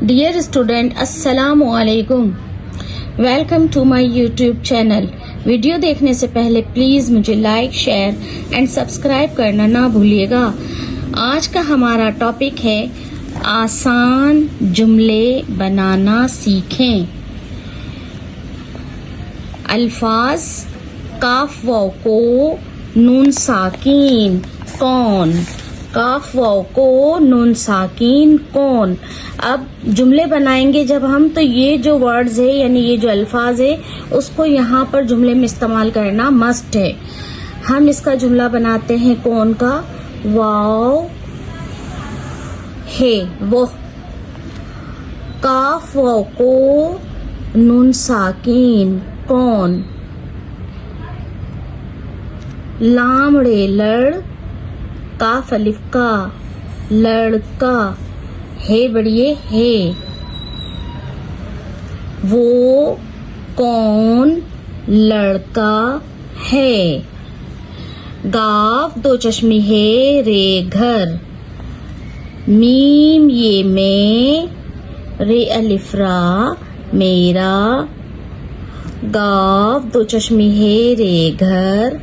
Dear student, Assalamu alaikum. Welcome to my YouTube channel. Video देखने से पहले please मुझे लाइक, शेयर एंड सब्सक्राइब करना ना भूलिएगा। आज का हमारा टॉपिक है आसान जुमले बनाना सीखें। अल्फाज काफ वाव को नून साकीन कौन, काफ वाव को नून साकीन कौन। अब जुमले बनाएंगे जब हम, तो ये जो वर्ड्स है यानी ये जो अल्फाज है उसको यहाँ पर जुमले में इस्तेमाल करना मस्ट है। हम इसका जुमला बनाते हैं कौन का, वाव है वो, काफ वाव को नून साकीन कौन, लामड़े लड़ काफ अलिफ का लड़का, है बढ़िए है, वो कौन लड़का है, गाफ दो चश्मी है रे घर, मीम ये में रे अलिफ रा मेरा, गाफ दो चश्मी है रे घर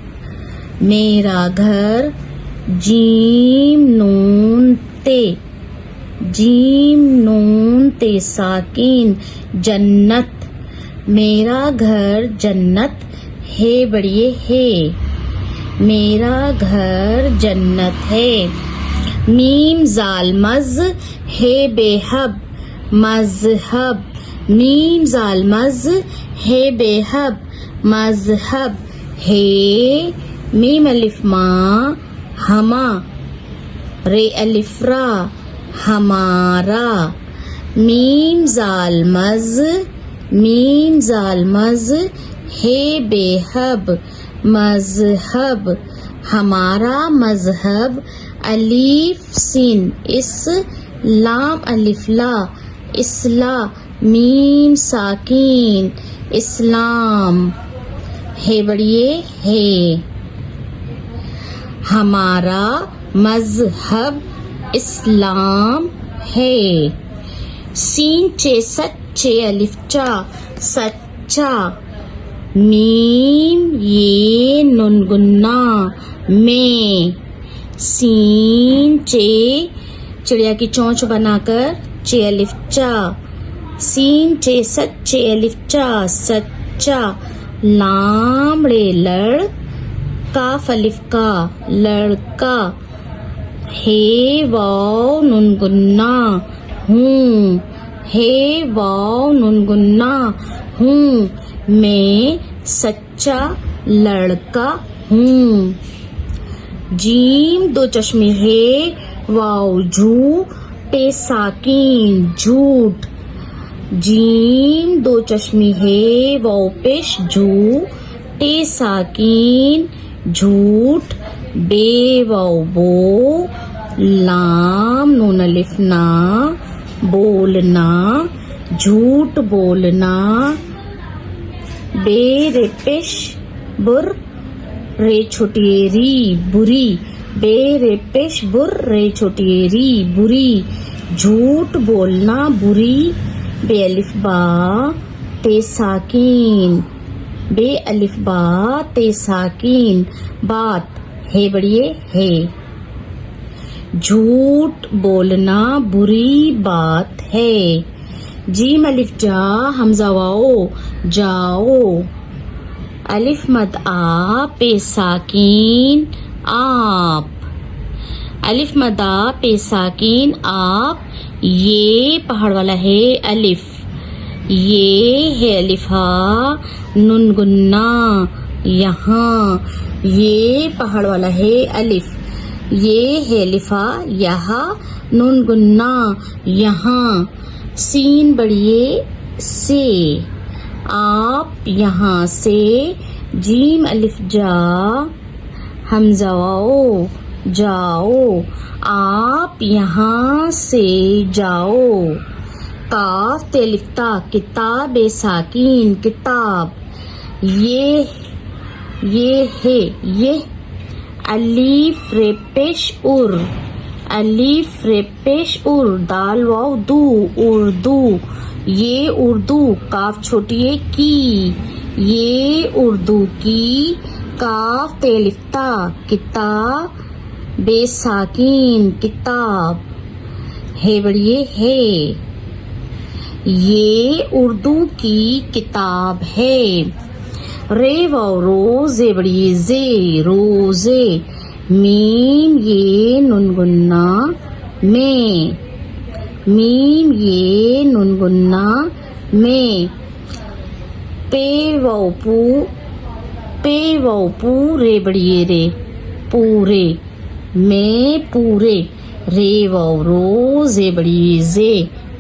मेरा घर, जीम नून ते, जीम नून ते साकीन जन्नत, मेरा घर जन्नत है बढ़िए है, मेरा घर जन्नत है। मीम जाल मज है बेहब मजहब, मीम जाल मज है बेहब मजहब, है मीम अलिफ माँ हमा रे अलिफ रा हमारा, मीम जाल मज, मीम जाल मज है बेहब मजहब हमारा मजहब, अलीफ सिन इस लाम अलिफ ला इसला, मीम साकीन इस्लाम है बढ़िए है, हमारा मजहब इस्लाम है। सीन चे सच्चे अलिफ चा सच्चा, मीम ये नुन गुन्ना में, सीन चे चिड़िया की चोंच बनाकर चे अलिफ चा, सीन चे सच्चे अलिफ चा सच्चा, लाम रे लड़ काफ अलिफ का लड़का, हे वाव नुन गुन्ना हूँ, हे वाव नुन गुन्ना हूँ, मैं सच्चा लड़का हूँ। जीम दो चश्मे है वाव झू पे साकीन झूठ, जीम दो चश्मे है वाव पेश झू टे साकीन झूठ, बे वाव बो लाम नून अलिफ ना बोलना झूठ बोलना, बे रे पेश बुर रे छोटियेरी बुरी, बे रे पेश बुर रे छोटियेरी बुरी, झूठ बोलना बुरी, बे अलिफ बा ते साकीन, बे अलिफ बा ते साकीन बात है बढ़िए है, झूठ बोलना बुरी बात है। जीम अलिफ जा हमजा वाओ जाओ, अलिफ मद आ पे साकीन आप, अलिफ मद आ पे साकीन आप, ये पहाड़ वाला है अलिफ, ये है अलिफ हा नुन गुन्ना यहाँ, ये पहाड़ वाला है अलिफ, ये है अलिफा यहाँ नून गुन्ना यहाँ, सीन बढ़िए से आप यहाँ से, जीम अलिफ जा हमजा वाओ जाओ, आप यहाँ से जाओ, काफ ते अलिफ ता किताब ए साकीन किताब, ये है ये, अलीफ रे पेश उर الف ر پیش ار دال واو دو اردو یہ اردو کاف چھوٹی ہے کی یہ اردو کی کاف تے الف تا کتاب بے ساکین کتاب ہے بڑی ہے یہ اردو کی کتاب ہے رے واو رو زے بڑی زے روزے میم یہ ننگنا میں میم یہ ننگنا میں پے واو پو رے بڑی رے پورے میں پورے رے واو رو زے بڑی زے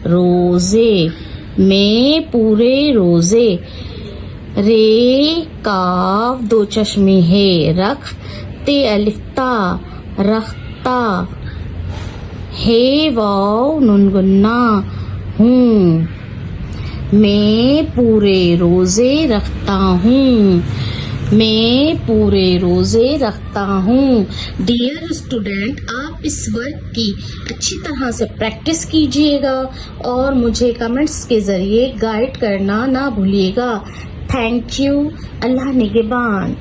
روزے میں پورے روزے رے کاف دو چشمے ہے رکھ تے الف تا رکھتا ہے واو ننگنا ہوں میں پورے روزے رکھتا ہوں میں پورے روزے رکھتا ہوں ڈیئر اسٹوڈینٹ آپ اس ورک کی اچھی طرح سے پریکٹس کیجیے گا اور مجھے کمنٹس کے ذریعے گائیڈ کرنا نہ بھولیے گا تھینک یو اللہ نگہبان